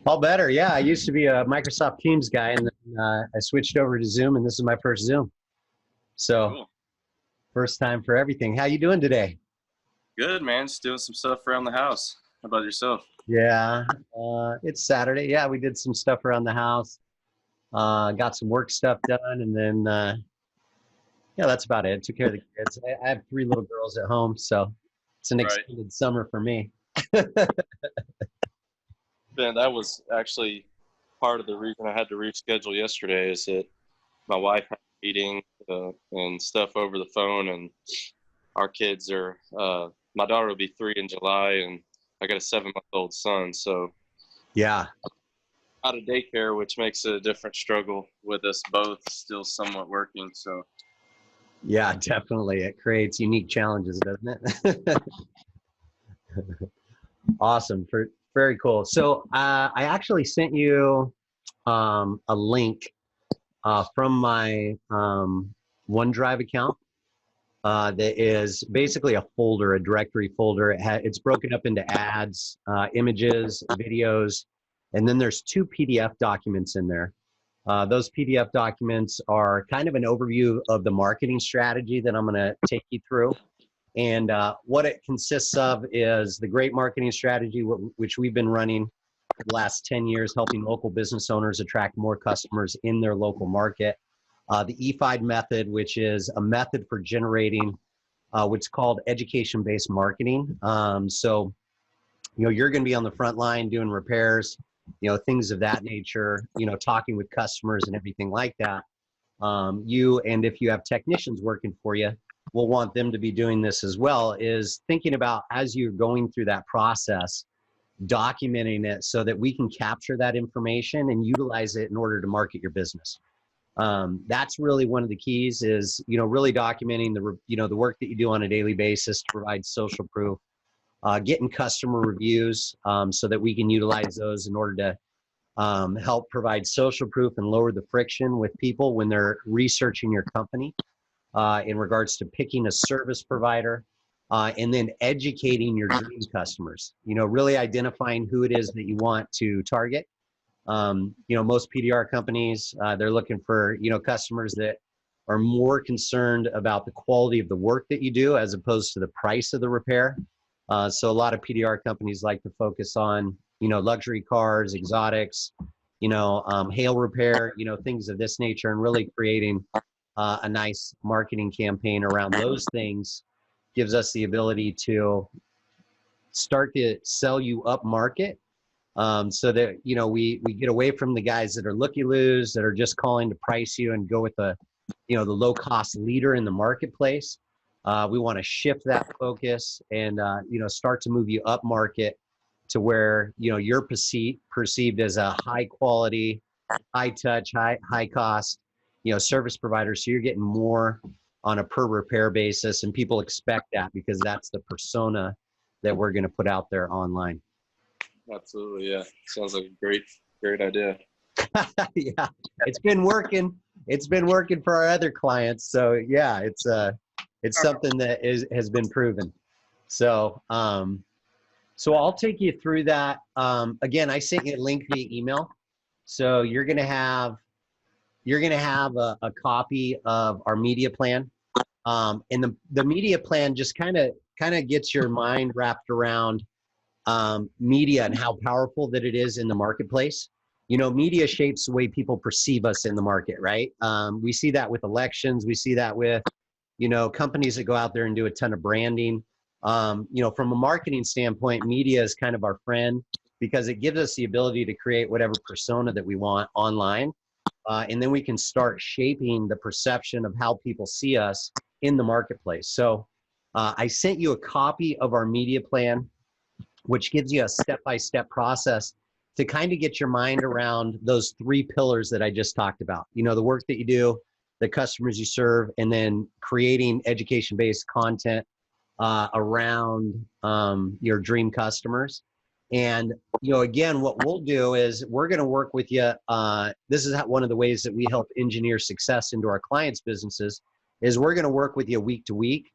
All better. Yeah, I used to be a Microsoft Teams guy, and then I switched over to Zoom, and this is my first Zoom. So Cool. first time for everything. How you doing today? Good, man. Just doing some stuff around the house. How about yourself? Yeah, it's Saturday. Yeah, we did some stuff around the house. Got some work stuff done, and then yeah, that's about it. Took care of the kids. I have three little girls at home, so it's an Right. extended summer for me. Ben, that was actually part of the reason I had to reschedule yesterday is that my wife had a meeting and stuff over the phone, and our kids are, my daughter will be 3 in July, and I got a 7-month-old son. So Yeah, out of daycare, which makes it a different struggle with us both still somewhat working. So, yeah, definitely. It creates unique challenges, doesn't it? Awesome. Very cool. So I actually sent you a link from my OneDrive account that is basically a folder, a directory folder. It's broken up into ads, images, videos, and then there's two PDF documents in there. Those PDF documents are kind of an overview of the marketing strategy that I'm going to take you through. And what it consists of is the great marketing strategy, which we've been running for the last 10 years, helping local business owners attract more customers in their local market. The EFID method, which is a method for generating what's called education-based marketing. So, you're going to be on the front line doing repairs, things of that nature, talking with customers and everything like that. And if you have technicians working for you, we'll want them to be doing this as well, is thinking about as you're going through that process, documenting it so that we can capture that information and utilize it in order to market your business. That's really one of the keys is, really documenting the work that you do on a daily basis to provide social proof, getting customer reviews so that we can utilize those in order to help provide social proof and lower the friction with people when they're researching your company in regards to picking a service provider, and then educating your dream customers, really identifying who it is that you want to target. Most PDR companies, they're looking for, customers that are more concerned about the quality of the work that you do as opposed to the price of the repair. So a lot of PDR companies like to focus on, luxury cars, exotics, hail repair, things of this nature, and really creating a nice marketing campaign around those things gives us the ability to start to sell you up market, so that we get away from the guys that are looky-loos, that are just calling to price you and go with the low cost leader in the marketplace. We want to shift that focus and start to move you up market to where you're perceived as a high quality, high touch, high cost service provider. So you're getting more on a per repair basis, and people expect that because that's the persona that we're going to put out there online. absolutely, yeah. Sounds like a great idea. Yeah, it's been working. It's been working for our other clients. So yeah, it's something that has been proven. So so I'll take you through that. Again, I sent you a link via email. So you're gonna have a copy of our media plan. And the media plan just kind of gets your mind wrapped around media and how powerful that it is in the marketplace. Media shapes the way people perceive us in the market, right? We see that with elections. We see that with, companies that go out there and do a ton of branding. From a marketing standpoint, media is kind of our friend because it gives us the ability to create whatever persona that we want online. And then we can start shaping the perception of how people see us in the marketplace. So I sent you a copy of our media plan, which gives you a step-by-step process to kind of get your mind around those three pillars that I just talked about. The work that you do, the customers you serve, and then creating education-based content around your dream customers. And, again, what we'll do is we're going to work with you. This is one of the ways that we help engineer success into our clients' businesses is we're going to work with you week to week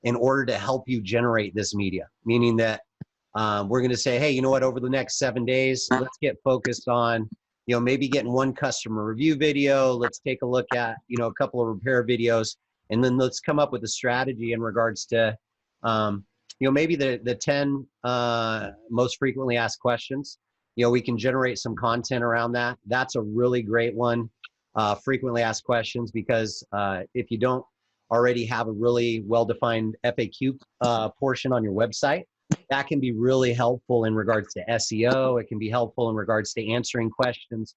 in order to help you generate this media, meaning that We're going to say, hey, you know what, over the next 7 days, let's get focused on, maybe getting one customer review video. Let's take a look at, a couple of repair videos, and then let's come up with a strategy in regards to, maybe the 10 most frequently asked questions. We can generate some content around that. That's a really great one, frequently asked questions, because if you don't already have a really well-defined FAQ portion on your website, that can be really helpful in regards to SEO. It can be helpful in regards to answering questions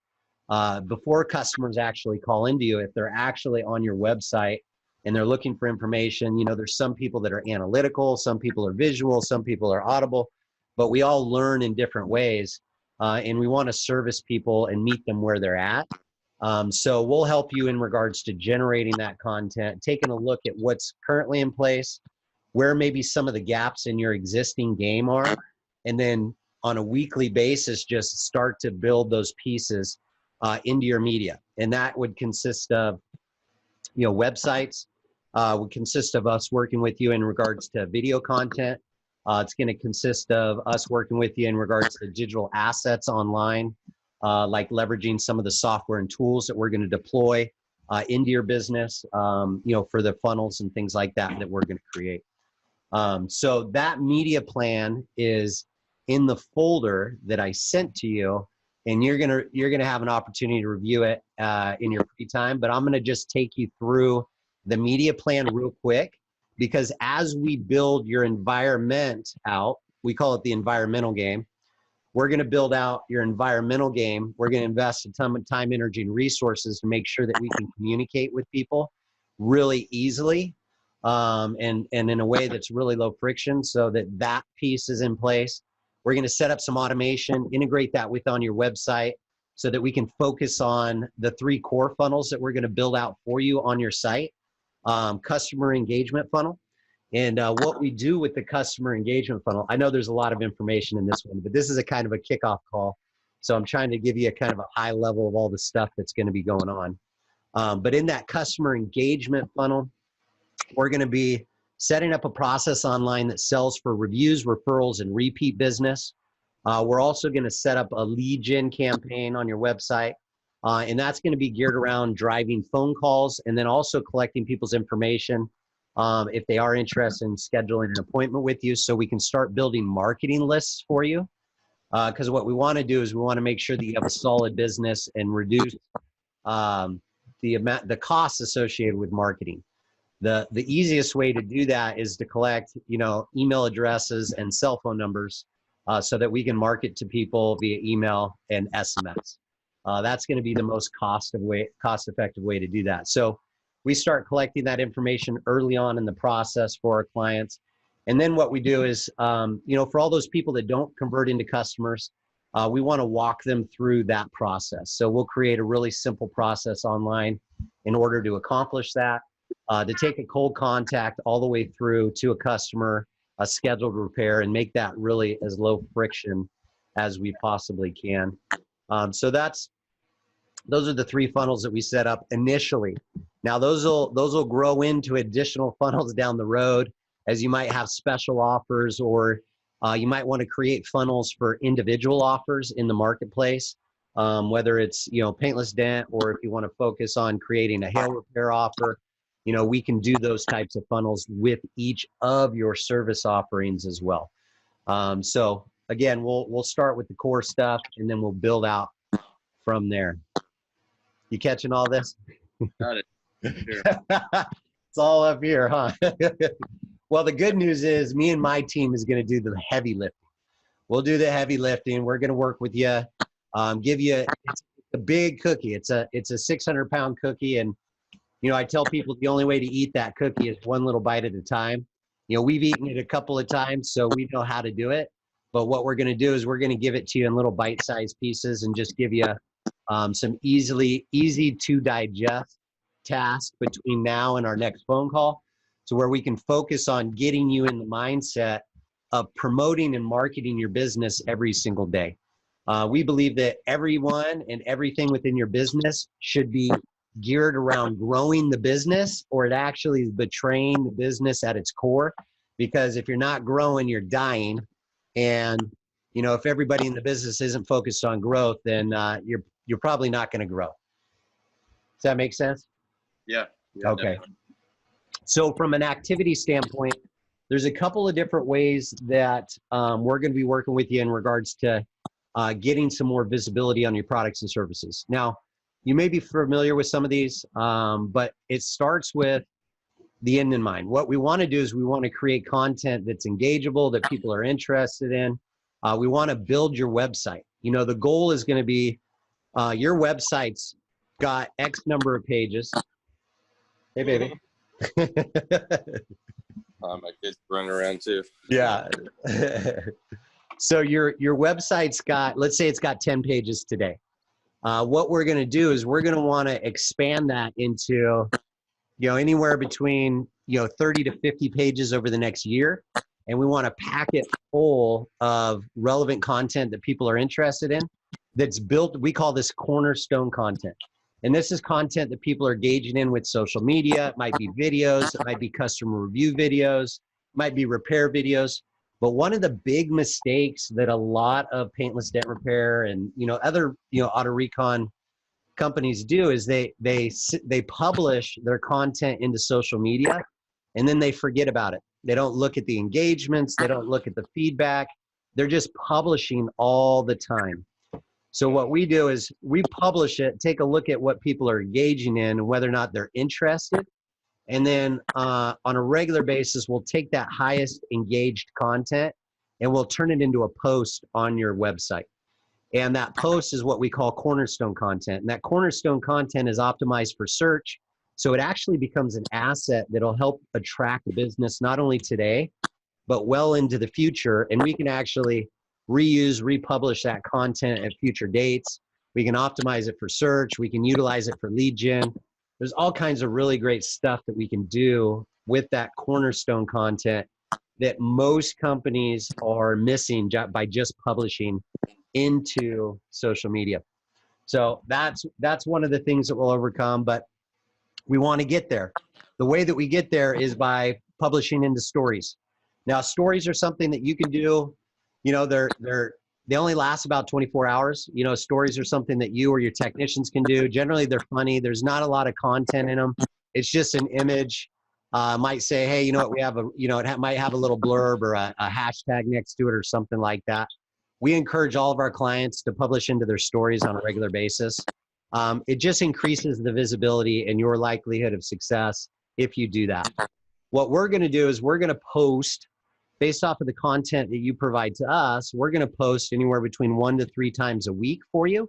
before customers actually call into you. If they're actually on your website and they're looking for information, there's some people that are analytical, some people are visual, some people are audible, but we all learn in different ways, and we want to service people and meet them where they're at. So we'll help you in regards to generating that content, taking a look at what's currently in place, where maybe some of the gaps in your existing game are, and then on a weekly basis, just start to build those pieces into your media. And that would consist of, websites, would consist of us working with you in regards to video content. It's going to consist of us working with you in regards to digital assets online, like leveraging some of the software and tools that we're going to deploy into your business, for the funnels and things like that we're going to create. So that media plan is in the folder that I sent to you, and you're gonna have an opportunity to review it in your free time. But I'm gonna just take you through the media plan real quick, because as we build your environment out, we call it the environmental game. We're gonna build out your environmental game. We're gonna invest a ton of time, energy, and resources to make sure that we can communicate with people really easily. And in a way that's really low friction, so that piece is in place. We're going to set up some automation, integrate that on your website, so that we can focus on the 3 core funnels that we're going to build out for you on your site. Customer engagement funnel. And what we do with the customer engagement funnel, I know there's a lot of information in this one, but this is a kind of a kickoff call. So I'm trying to give you a kind of a high level of all the stuff that's going to be going on. But in that customer engagement funnel, we're going to be setting up a process online that sells for reviews, referrals, and repeat business. We're also going to set up a lead gen campaign on your website, and that's going to be geared around driving phone calls and then also collecting people's information if they are interested in scheduling an appointment with you, so we can start building marketing lists for you. Because what we want to do is we want to make sure that you have a solid business and reduce the costs associated with marketing. The easiest way to do that is to collect, email addresses and cell phone numbers so that we can market to people via email and SMS. That's going to be the most cost-effective way to do that. So we start collecting that information early on in the process for our clients. And then what we do is, for all those people that don't convert into customers, we want to walk them through that process. So we'll create a really simple process online in order to accomplish that. To take a cold contact all the way through to a customer, a scheduled repair, and make that really as low friction as we possibly can. So those are the 3 funnels that we set up initially. Now those will grow into additional funnels down the road, as you might have special offers, or you might want to create funnels for individual offers in the marketplace, whether it's paintless dent, or if you want to focus on creating a hail repair offer. We can do those types of funnels with each of your service offerings as well. So again, we'll start with the core stuff, and then we'll build out from there. You catching all this? Got it. Sure. It's all up here, huh? Well, the good news is me and my team is going to do the heavy lifting. We'll do the heavy lifting. We're going to work with you, give you it's a big cookie. It's a 600-pound cookie, and I tell people the only way to eat that cookie is one little bite at a time. We've eaten it a couple of times, so we know how to do it. But what we're going to do is we're going to give it to you in little bite-sized pieces and just give you some easy to digest task between now and our next phone call, so where we can focus on getting you in the mindset of promoting and marketing your business every single day. We believe that everyone and everything within your business should be geared around growing the business, or it actually is betraying the business at its core. Because if you're not growing, you're dying. And, you know, if everybody in the business isn't focused on growth, then you're probably not going to grow. Does that make sense? Yeah. Okay. Definitely. So from an activity standpoint, there's a couple of different ways that we're going to be working with you in regards to getting some more visibility on your products and services. Now, you may be familiar with some of these, but it starts with the end in mind. What we want to do is we want to create content that's engageable, that people are interested in. We want to build your website. You know, the goal is going to be your website's got X number of pages. Hey, baby. My kids running around too. Yeah. So your website's got, let's say it's got 10 pages today. What we're going to do is we're going to want to expand that into, you know, anywhere between, you know, 30 to 50 pages over the next year. And we want to pack it full of relevant content that people are interested in that's built, we call this cornerstone content. And this is content that people are engaging in with social media. It might be videos, it might be customer review videos, it might be repair videos. But one of the big mistakes that a lot of paintless dent repair and, you know, other, you know, auto recon companies do is they publish their content into social media and then they forget about it. They don't look at the engagements, they don't look at the feedback. They're just publishing all the time. So what we do is we publish it, take a look at what people are engaging in and whether or not they're interested. And then on a regular basis, we'll take that highest engaged content and we'll turn it into a post on your website. And that post is what we call cornerstone content. And that cornerstone content is optimized for search. So it actually becomes an asset that'll help attract business, not only today, but well into the future. And we can actually reuse, republish that content at future dates. We can optimize it for search. We can utilize it for lead gen. There's all kinds of really great stuff that we can do with that cornerstone content that most companies are missing by just publishing into social media. So that's one of the things that we'll overcome, but we want to get there. The way that we get there is by publishing into stories. Now, stories are something that you can do, you know, they only last about 24 hours. You know, stories are something that you or your technicians can do. Generally, they're funny. There's not a lot of content in them. It's just an image. Might say, hey, you know what, we have a, you know, it might have a little blurb or a hashtag next to it or something like that. We encourage all of our clients to publish into their stories on a regular basis. It just increases the visibility and your likelihood of success if you do that. What we're going to do is we're going to post based off of the content that you provide to us. We're going to post anywhere between 1 to 3 times a week for you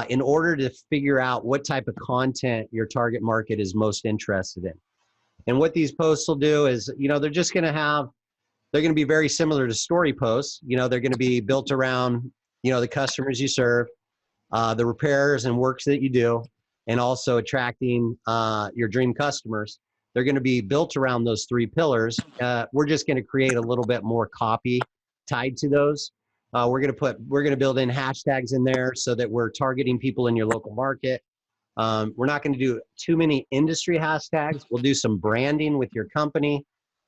in order to figure out what type of content your target market is most interested in. And what these posts will do is, you know, they're going to be very similar to story posts. You know, they're going to be built around, you know, the customers you serve, the repairs and works that you do, and also attracting your dream customers. They're going to be built around those 3 pillars. We're just going to create a little bit more copy tied to those. We're going to build in hashtags in there so that we're targeting people in your local market. We're not going to do too many industry hashtags. We'll do some branding with your company.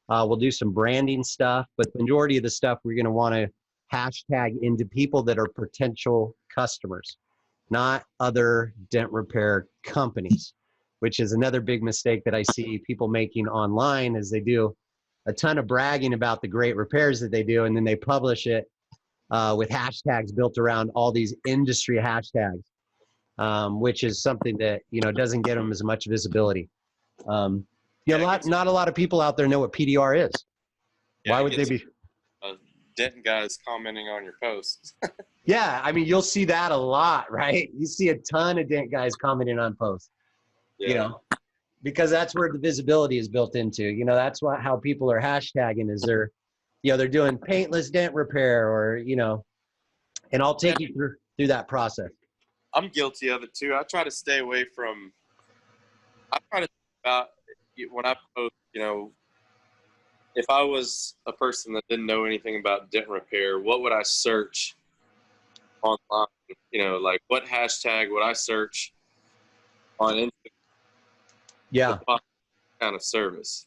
We'll do some branding stuff, but the majority of the stuff we're going to want to hashtag into people that are potential customers, not other dent repair companies, which is another big mistake that I see people making online is they do a ton of bragging about the great repairs that they do, and then they publish it with hashtags built around all these industry hashtags, which is something that, you know, doesn't get them as much visibility. You know, not a lot of people out there know what PDR is. Yeah, why would they be? Dent guys commenting on your posts. Yeah, I mean, you'll see that a lot, right? You see a ton of dent guys commenting on posts, Yeah. you know, because that's where the visibility is built into. You know, that's how people are hashtagging is they're doing paintless dent repair or, you know, and I'll take you through that process. I'm guilty of it too. I try to stay away from, I try to think about when I post, you know, if I was a person that didn't know anything about dent repair, what would I search online? You know, like what hashtag would I search on Instagram? Yeah. Kind of service.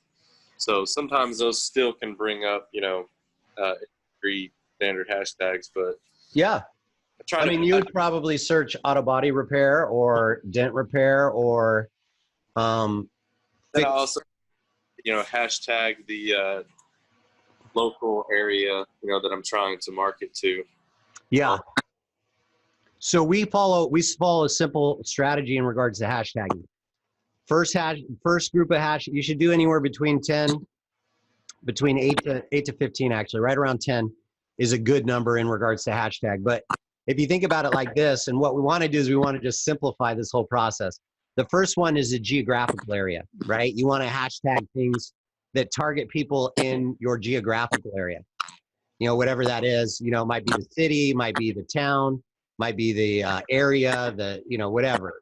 So sometimes those still can bring up, you know, industry standard hashtags, but Yeah. I mean, you would probably search auto body repair or dent repair or then I also, hashtag the local area, that I'm trying to market to. Yeah. So we follow a simple strategy in regards to hashtagging. First group of hash, you should do anywhere between 8 to 15, actually. Right around 10 is a good number in regards to hashtag. But if you think about it like this, and what we want to do is we want to just simplify this whole process. The first one is a geographical area, right? You want to hashtag things that target people in your geographical area. Whatever that is, it might be the city, might be the town, might be the area, whatever,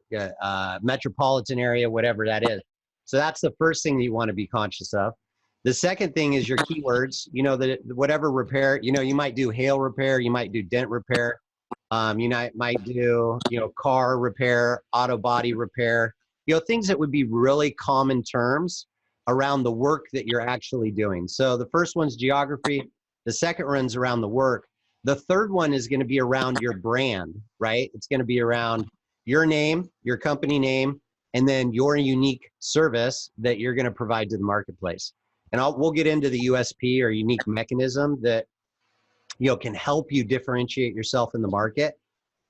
metropolitan area, whatever that is. So that's the first thing that you want to be conscious of. The second thing is your keywords, whatever repair, you might do hail repair, you might do dent repair, you might do, car repair, auto body repair, things that would be really common terms around the work that you're actually doing. So the first one's geography. The second one's around the work. The third one is going to be around your brand, right? It's going to be around your name, your company name, and then your unique service that you're going to provide to the marketplace. And we'll get into the USP or unique mechanism that can help you differentiate yourself in the market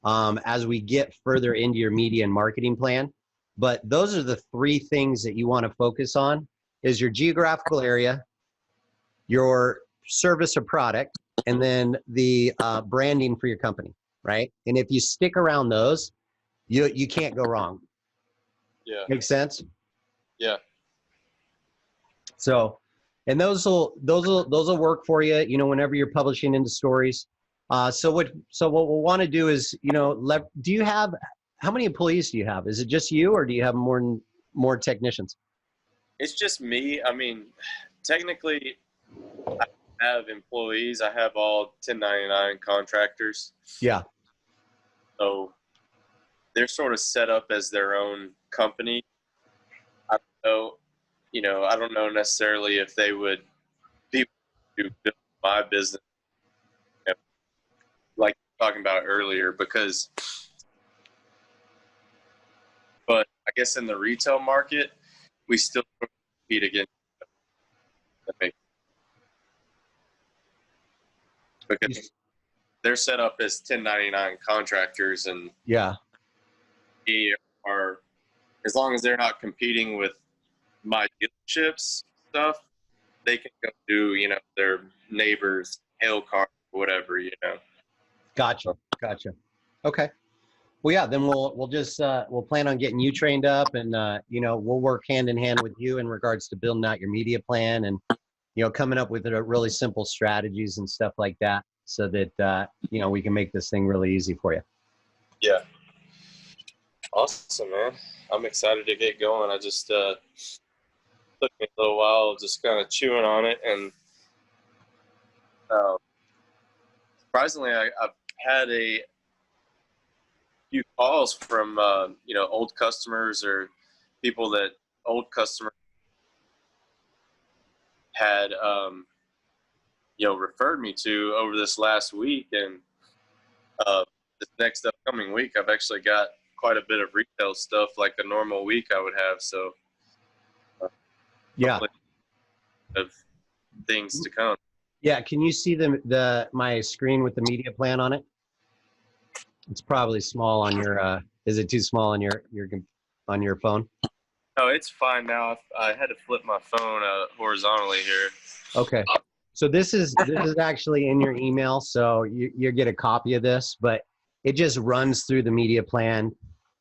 as we get further into your media and marketing plan. But those are the three things that you want to focus on: is your geographical area, your service or product, and then the branding for your company, right? And if you stick around those, you can't go wrong. Yeah. Make sense? Yeah. So, and those will work for you, whenever you're publishing into stories. So what we'll want to do is, do you have, how many employees do you have? Is it just you, or do you have more technicians? It's just me. I mean, technically, I have employees. I have all 1099 contractors. Yeah. So they're sort of set up as their own company. I don't know necessarily if they would be to build my business, like talking about earlier, but I guess in the retail market, we still compete against because they're set up as 1099 contractors, and Yeah. they are, as long as they're not competing with my dealerships stuff, they can go do, their neighbor's hail car or whatever, Gotcha. Okay. Well, yeah, then we'll just we'll plan on getting you trained up, and we'll work hand in hand with you in regards to building out your media plan, and coming up with really simple strategies and stuff like that, so that we can make this thing really easy for you. Yeah. Awesome, man. I'm excited to get going. I just took me a little while just kind of chewing on it, and surprisingly, I've had a few calls from old customers or people that old customers had referred me to over this last week, and this next upcoming week I've actually got quite a bit of retail stuff like a normal week I would have, so Yeah. of things to come. Yeah, can you see my screen with the media plan on it? It's probably small on your is it too small on your phone? Oh, it's fine now. I had to flip my phone horizontally here. Okay. So this is actually in your email, so you get a copy of this, but it just runs through the media plan.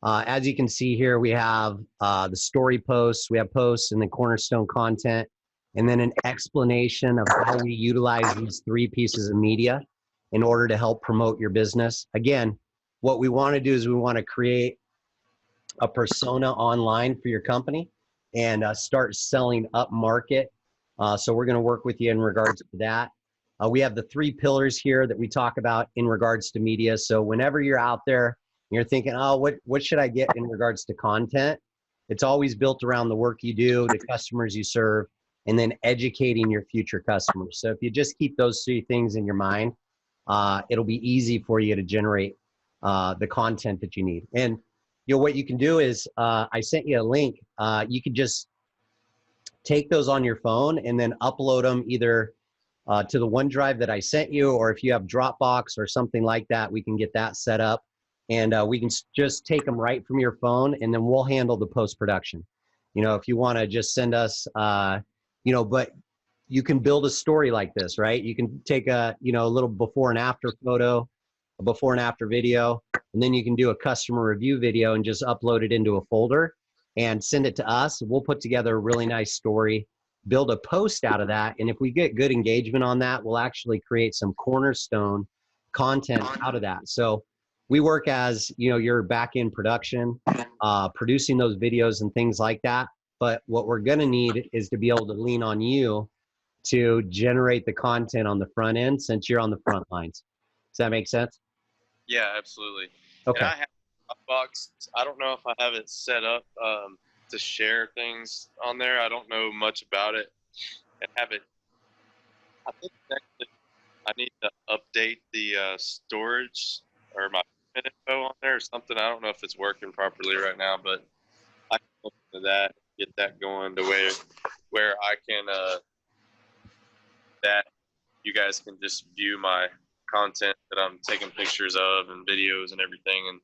As you can see here, we have the story posts, we have posts, and then Cornerstone Content, and then an explanation of how we utilize these three pieces of media in order to help promote your business. Again, what we want to do is we want to create a persona online for your company and start selling up market. So we're going to work with you in regards to that. We have the three pillars here that we talk about in regards to media. So whenever you're out there, you're thinking, oh, what should I get in regards to content? It's always built around the work you do, the customers you serve, and then educating your future customers. So if you just keep those three things in your mind, you'll be able to create a persona online for your company and start selling up market. So we're going to work with you in regards to that. We have the three pillars here that we talk about in regards to media. So whenever you're out there, you're thinking, oh, what should I get in regards to content? It's always built around the work you do, the customers you serve, and then educating your future customers. So if you just keep those three things in your mind, it'll be easy for you to generate the content that you need. And what you can do is, I sent you a link. You can just take those on your phone and then upload them either to the OneDrive that I sent you, or if you have Dropbox or something like that, we can get that set up, and we can just take them right from your phone, and then we'll handle the post-production. If you want to just send us, but you can build a story like this, right? You can take a little before and after photo, a before and after video, and then you can do a customer review video and just upload it into a folder and send it to us. We'll put together a really nice story, build a post out of that, and if we get good engagement on that, we'll actually create some Cornerstone content out of that. So we work as your back-end production, producing those videos and things like that. But what we're going to need is to be able to lean on you to generate the content on the front end, since you're on the front lines. Does that make sense? Yeah, absolutely. Okay. And I have Dropbox. I don't know if I have it set up to share things on there. I don't know much about it, and have it. I think actually I need to update the storage or my info on there or something. I don't know if it's working properly right now, but I can look into that, get that going to where I can that you guys can just view my content that I'm taking pictures of and videos and everything. And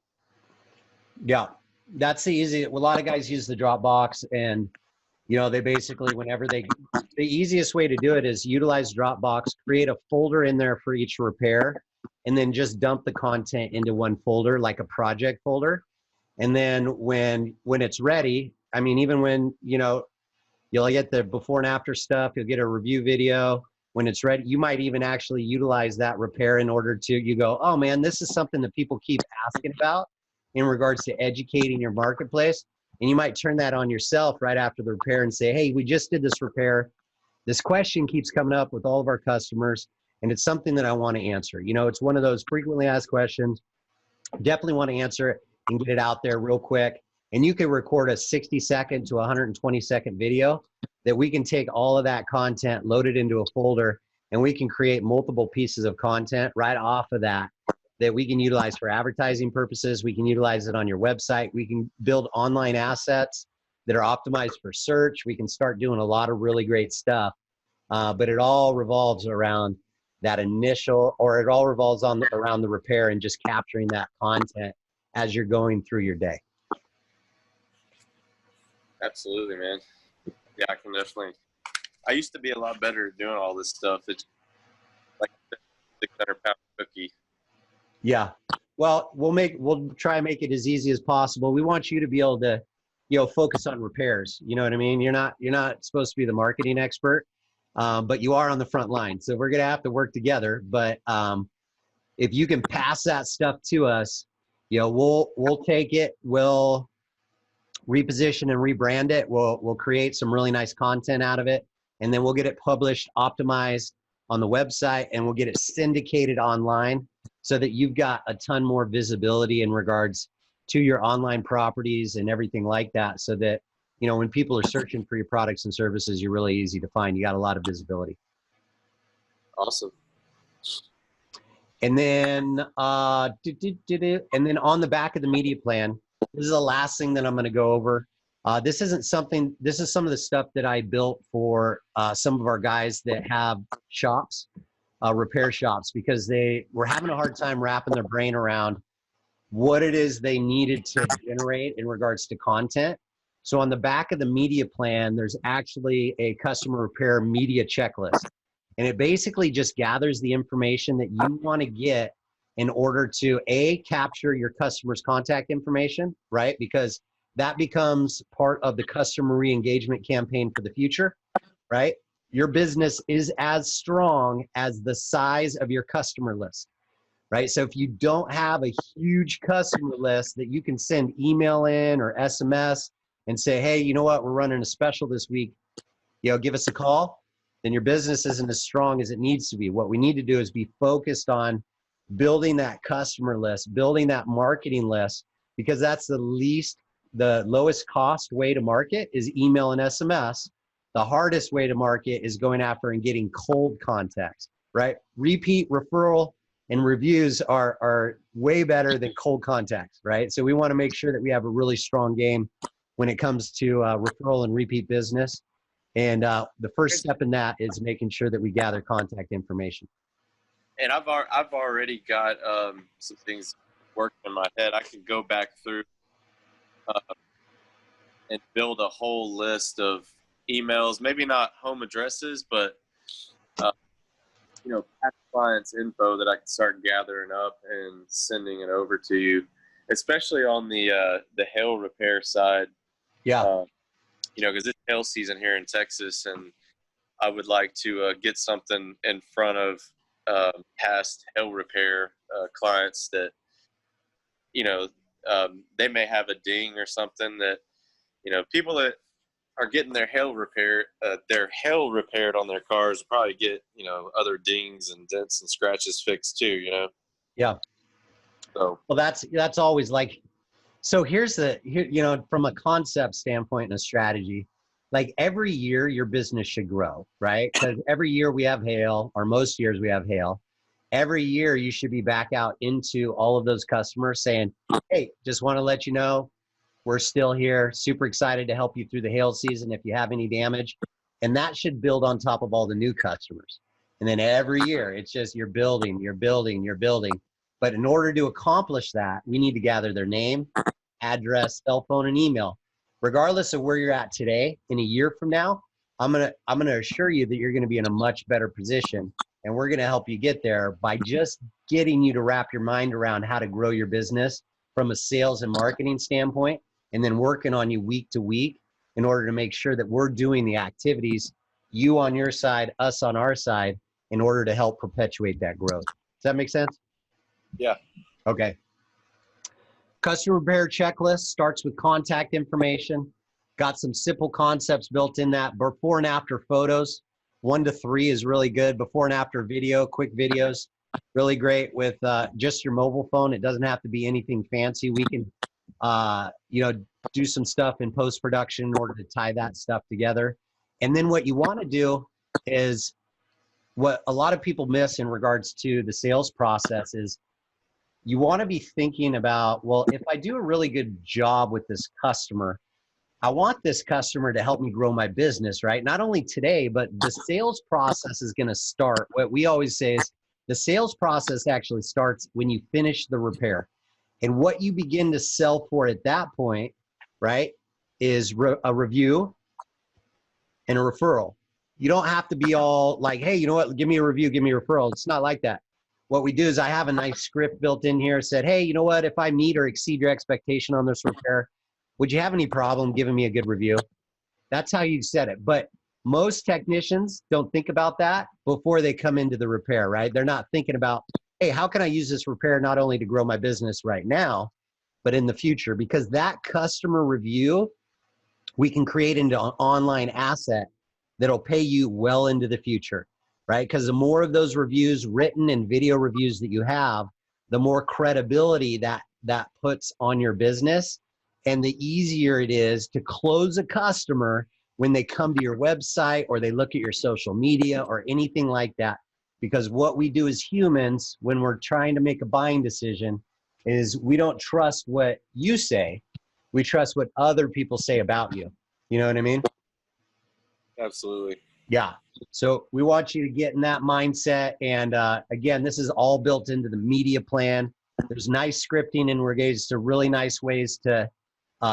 yeah, that's the easy. A lot of guys use the Dropbox, and they basically, the easiest way to do it is utilize Dropbox, create a folder in there for each repair, and then just dump the content into one folder, like a project folder. And then when it's ready, I mean, even when you'll get the before and after stuff, you'll get a review video. When it's ready, you might even actually utilize that repair in order to, you go, oh man, this is something that people keep asking about in regards to educating your marketplace. And you might turn that on yourself right after the repair and say, hey, we just did this repair. This question keeps coming up with all of our customers, and it's something that I want to answer. It's one of those frequently asked questions. Definitely want to answer it and get it out there real quick. And you can record a 60-second to 120-second video that we can take all of that content, load it into a folder, and we can create multiple pieces of content right off of that we can utilize for advertising purposes. We can utilize it on your website. We can build online assets that are optimized for search. We can start doing a lot of really great stuff, but it all revolves around that initial, or it all revolves around the repair and just capturing that content as you're going through your day. absolutely, man. Yeah, I can definitely. I used to be a lot better at doing all this stuff. It's like a 600-pound cookie. Yeah. Well, we'll try and make it as easy as possible. We want you to be able to, focus on repairs. You know what I mean? You're not supposed to be the marketing expert, but you are on the front line. So we're going to have to work together. But if you can pass that stuff to us, we'll take it. We'll reposition and rebrand it. We'll create some really nice content out of it, and then we'll get it published, optimized on the website, and we'll get it syndicated online, so that you've got a ton more visibility in regards to your online properties and everything like that, so that, when people are searching for your products and services, you're really easy to find. You got a lot of visibility. Awesome. And then, on the back of the media plan, this is the last thing that I'm going to go over. This is some of the stuff that I built for some of our guys that have shops. Repair shops, because they were having a hard time wrapping their brain around what it is they needed to generate in regards to content. So on the back of the media plan, there's actually a customer repair media checklist. And it basically just gathers the information that you want to get in order to capture your customer's contact information, right? Because that becomes part of the customer re-engagement campaign for the future, right? Your business is as strong as the size of your customer list, right? So if you don't have a huge customer list that you can send email in or SMS and say, hey, you know what, we're running a special this week, give us a call, then your business isn't as strong as it needs to be. What we need to do is be focused on building that customer list, building that marketing list, because that's the lowest cost way to market is email and SMS. The hardest way to market is going after and getting cold contacts, right? Repeat referral and reviews are way better than cold contacts, right? So we want to make sure that we have a really strong game when it comes to referral and repeat business. And the first step in that is making sure that we gather contact information. And I've already got some things working in my head. I can go back through and build a whole list of emails, maybe not home addresses, but past clients info that I can start gathering up and sending it over to you, especially on the hail repair side. Yeah. Because it's hail season here in Texas, and I would like to get something in front of past hail repair clients that, they may have a ding or something that, people that are getting their hail repaired on their cars probably get, other dings and dents and scratches fixed too, Yeah. So, well, that's always like, so here, from a concept standpoint and a strategy, like every year your business should grow, right? Because every year we have hail, or most years we have hail. Every year you should be back out into all of those customers saying, hey, just want to let you know, we're still here, super excited to help you through the hail season if you have any damage. And that should build on top of all the new customers. And then every year it's just you're building. But in order to accomplish that, we need to gather their name, address, cell phone, and email. Regardless of where you're at today, in a year from now, I'm gonna assure you that you're gonna be in a much better position, and we're gonna help you get there by just getting you to wrap your mind around how to grow your business from a sales and marketing standpoint, and then working on you week to week in order to make sure that we're doing the activities, you on your side, us on our side, in order to help perpetuate that growth. Does that make sense? Yeah. Okay. Customer repair checklist starts with contact information. Got some simple concepts built in that. Before and after photos, 1 to 3 is really good. Before and after video, quick videos, really great with just your mobile phone. It doesn't have to be anything fancy. We can, do some stuff in post-production in order to tie that stuff together. And then what you want to do is what a lot of people miss in regards to the sales process is you want to be thinking about, well, if I do a really good job with this customer, I want this customer to help me grow my business, right? Not only today, but the sales process is going to start. What we always say is the sales process actually starts when you finish the repair. And what you begin to sell for at that point, right, is a review and a referral. You don't have to be all like, hey, you know what, give me a review, give me a referral. It's not like that. What we do is I have a nice script built in here, said, hey, you know what, if I meet or exceed your expectation on this repair, would you have any problem giving me a good review? That's how you set it. But most technicians don't think about that before they come into the repair, right? They're not thinking about, hey, how can I use this repair not only to grow my business right now, but in the future? Because that customer review, we can create into an online asset that'll pay you well into the future, right? Because the more of those reviews, written and video reviews that you have, the more credibility that puts on your business, and the easier it is to close a customer when they come to your website or they look at your social media or anything like that. Because what we do as humans when we're trying to make a buying decision is we don't trust what you say, we trust what other people say about you. You know what I mean? Absolutely. Yeah. So we want you to get in that mindset. And again, this is all built into the media plan. There's nice scripting in regards to really nice ways to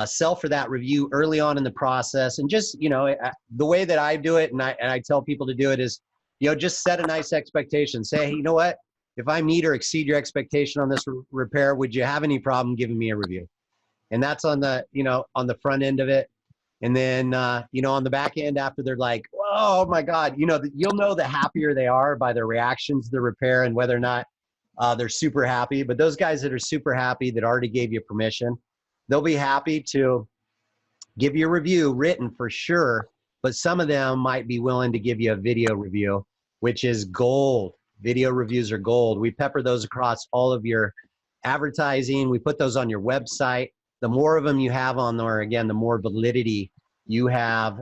sell for that review early on in the process. And just, the way that I do it and I tell people to do it is, just set a nice expectation. Say, hey, you know what? If I meet or exceed your expectation on this repair, would you have any problem giving me a review? And that's on the, on the front end of it. And then, on the back end, after they're like, oh my God, you'll know the happier they are by their reactions to the repair and whether or not they're super happy. But those guys that are super happy that already gave you permission, they'll be happy to give you a review written for sure. But some of them might be willing to give you a video review, which is gold. Video reviews are gold. We pepper those across all of your advertising. We put those on your website. The more of them you have on there, again, the more validity you have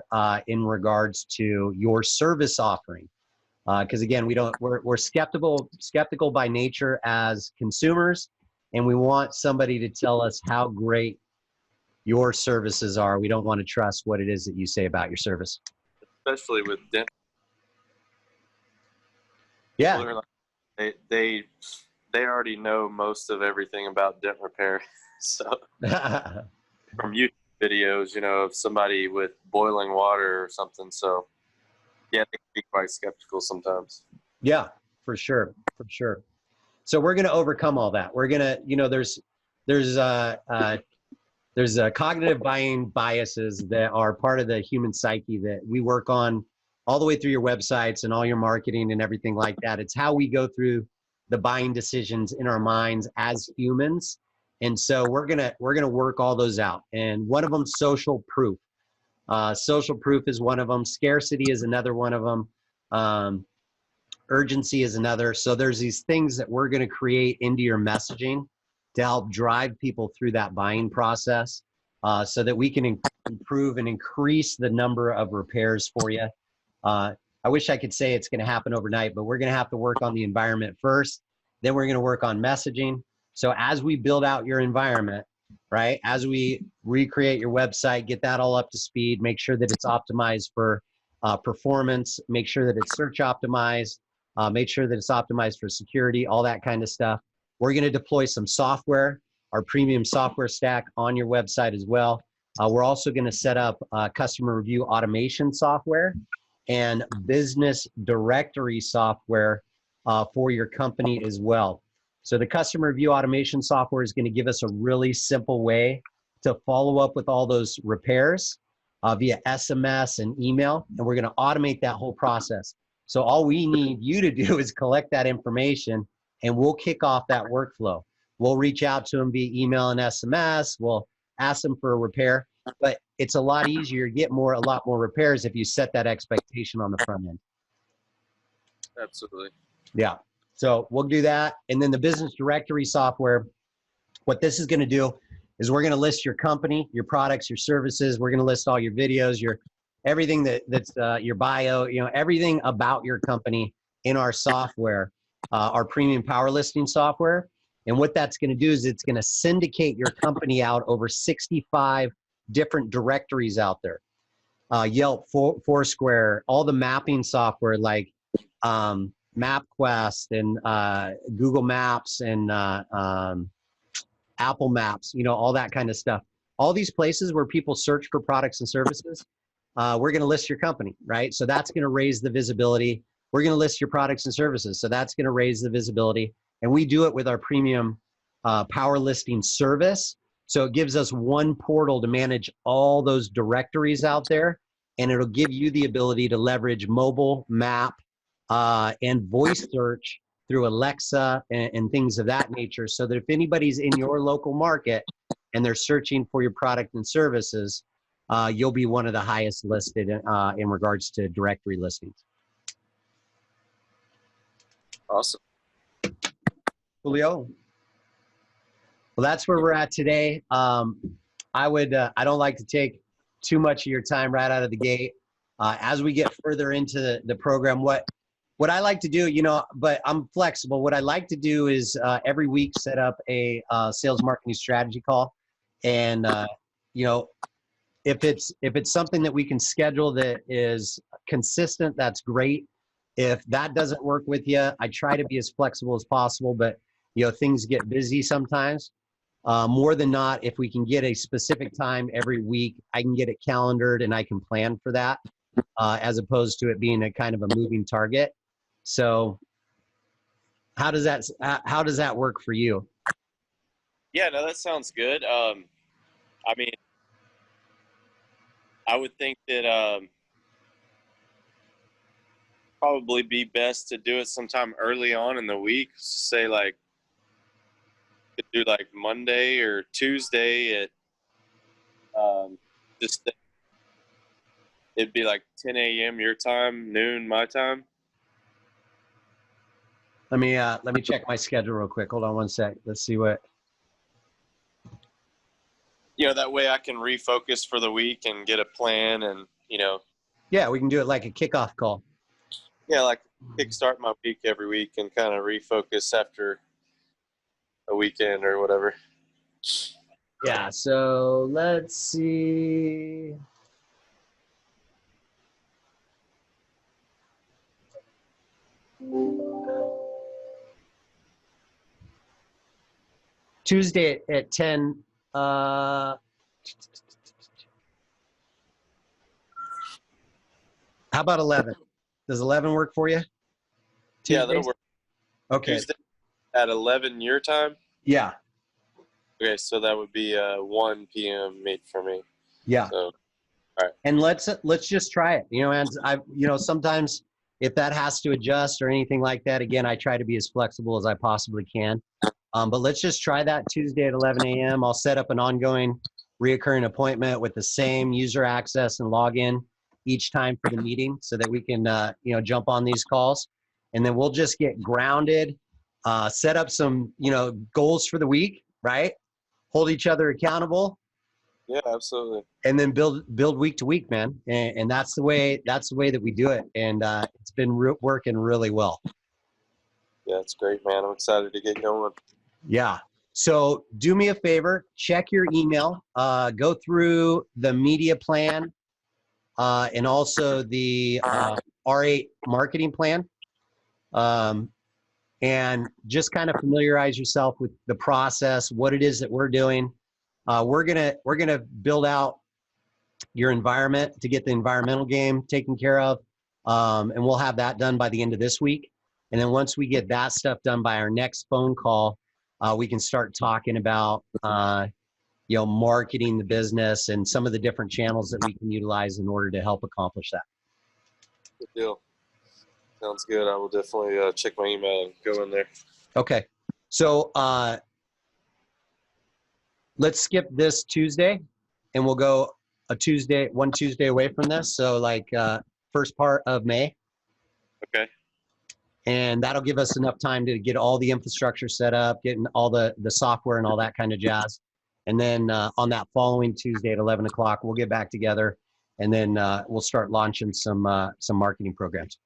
in regards to your service offering. Because again, we're skeptical by nature as consumers, and we want somebody to tell us how great your services are. We don't want to trust what it is that you say about your service. Especially with dent. Yeah. They already know most of everything about dent repair. So from YouTube videos, of somebody with boiling water or something. So yeah, they can be quite skeptical sometimes. Yeah, for sure. So we're going to overcome all that. We're going to, there's cognitive buying biases that are part of the human psyche that we work on all the way through your websites and all your marketing and everything like that. It's how we go through the buying decisions in our minds as humans. And so we're gonna work all those out. And one of them, social proof. Social proof is one of them. Scarcity is another one of them. Urgency is another. So there's these things that we're going to create into your messaging to help drive people through that buying process, so that we can improve and increase the number of repairs for you. I wish I could say it's going to happen overnight, but we're going to have to work on the environment first. Then we're going to work on messaging. So as we build out your environment, right, as we recreate your website, get that all up to speed, make sure that it's optimized for performance, make sure that it's search optimized, make sure that it's optimized for security, all that kind of stuff. We're going to deploy some software, our premium software stack on your website as well. We're also going to set up customer review automation software and business directory software for your company as well. So the customer review automation software is going to give us a really simple way to follow up with all those repairs via SMS and email, and we're going to automate that whole process. So all we need you to do is collect that information, and we'll kick off that workflow. We'll reach out to them via email and SMS. We'll ask them for a repair, but it's a lot easier to get a lot more repairs if you set that expectation on the front end. Absolutely. Yeah. So we'll do that. And then the business directory software, what this is going to do is we're going to list your company, your products, your services. We're going to list all your videos, everything that's your bio, everything about your company in our software, our premium power listing software. And what that's going to do is it's going to syndicate your company out over 65 different directories out there. Yelp, Foursquare, all the mapping software like MapQuest and Google Maps and Apple Maps, all that kind of stuff. All these places where people search for products and services, we're going to list your company, right? So that's going to raise the visibility. We're going to list your products and services. So that's going to raise the visibility. And we do it with our premium power listing service. So it gives us one portal to manage all those directories out there. And it'll give you the ability to leverage mobile, map, and voice search through Alexa and things of that nature. So that if anybody's in your local market and they're searching for your product and services, you'll be one of the highest listed in regards to directory listings. Awesome. Julio. Well, that's where we're at today. I don't like to take too much of your time right out of the gate. As we get further into the program, what I like to do, but I'm flexible. What I like to do is every week set up a sales marketing strategy call, and if it's something that we can schedule that is consistent, that's great. If that doesn't work with you, I try to be as flexible as possible, but things get busy sometimes. More than not, if we can get a specific time every week, I can get it calendared and I can plan for that, as opposed to it being a kind of a moving target. So how does that work for you? Yeah, no, that sounds good. I mean, I would think that probably be best to do it sometime early on in the week. Say like could do like Monday or Tuesday at just it'd be like 10 a.m. your time, noon my time. Let me check my schedule real quick. Hold on one sec. Let's see what. That way I can refocus for the week and get a plan and. Yeah, we can do it like a kickoff call. Yeah, like kickstart my week every week and kind of refocus after a weekend or whatever. Yeah, so let's see. Tuesday at 10. How about 11? Does 11 work for you? Yeah, that'll Tuesdays? work. Okay. Tuesday at 11 your time. Yeah. Okay, so that would be 1 p.m. meet for me. Yeah. So, all right. And let's just try it. And sometimes if that has to adjust or anything like that, again, I try to be as flexible as I possibly can. But let's just try that Tuesday at 11 a.m. I'll set up an ongoing reoccurring appointment with the same user access and login each time for the meeting so that we can, jump on these calls. And then we'll just get grounded, set up some, goals for the week, right? Hold each other accountable. Yeah, absolutely. And then build week to week, man. And that's the way that we do it. And it's been working really well. Yeah, it's great, man. I'm excited to get going. Yeah. So do me a favor, check your email, go through the media plan, and also the R8 marketing plan, and just kind of familiarize yourself with the process, what it is that we're doing. We're gonna build out your environment to get the environmental game taken care of, and we'll have that done by the end of this week. And then once we get that stuff done by our next phone call, we can start talking about marketing the business and some of the different channels that we can utilize in order to help accomplish that. Good deal. Sounds good. I will definitely check my email and go in there. Okay. So let's skip this Tuesday and we'll go one Tuesday away from this. So like first part of May. Okay. And that'll give us enough time to get all the infrastructure set up, getting all the software and all that kind of jazz. And then on that following Tuesday at 11 o'clock, we'll get back together and then we'll start launching some marketing programs.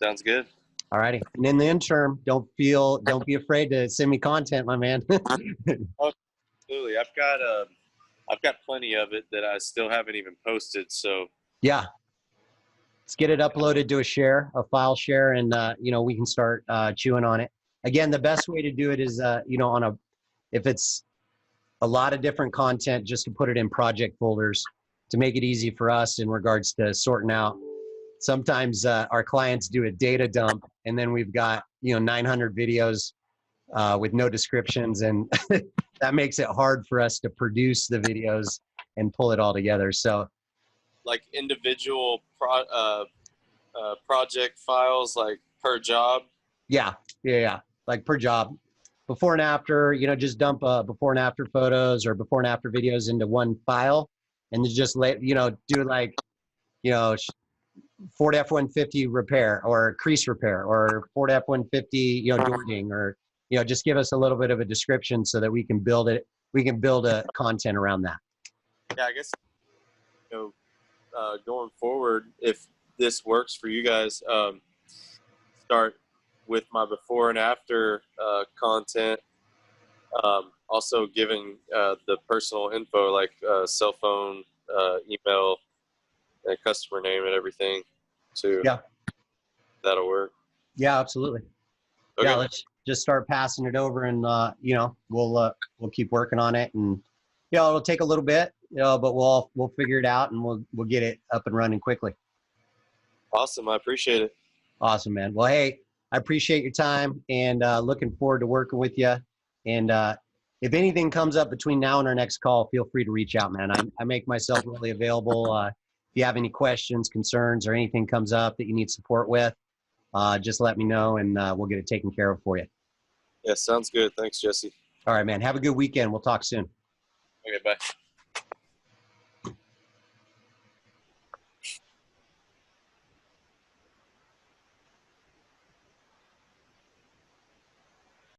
Sounds good. All righty. And in the interim, don't be afraid to send me content, my man. Absolutely. I've got plenty of it that I still haven't even posted. So yeah. Let's get it uploaded to a file share, and we can start chewing on it. Again, the best way to do it is if it's a lot of different content, just to put it in project folders to make it easy for us in regards to sorting out. Sometimes our clients do a data dump, and then we've got 900 videos with no descriptions, and that makes it hard for us to produce the videos and pull it all together. So. Like individual project files, like per job. Yeah. Like per job, before and after. Just dump before and after photos or before and after videos into one file, and then just do like Ford F-150 repair or crease repair or Ford F-150 door ding, or just give us a little bit of a description so that we can build it. We can build a content around that. Yeah, I guess going forward, if this works for you guys, start with my before and after content. Also giving the personal info like cell phone, email, and customer name and everything too. Yeah. That'll work. Yeah, absolutely. Okay. Yeah, let's just start passing it over, and we'll keep working on it, and it'll take a little bit. But we'll figure it out, and we'll get it up and running quickly. Awesome. I appreciate it. Awesome, man. Well, hey, I appreciate your time, and looking forward to working with you. And if anything comes up between now and our next call, feel free to reach out, man. I make myself really available. If you have any questions, concerns, or anything comes up that you need support with, just let me know, and we'll get it taken care of for you. Yeah, sounds good. Thanks, Jesse. All right, man. Have a good weekend. We'll talk soon. Okay, bye.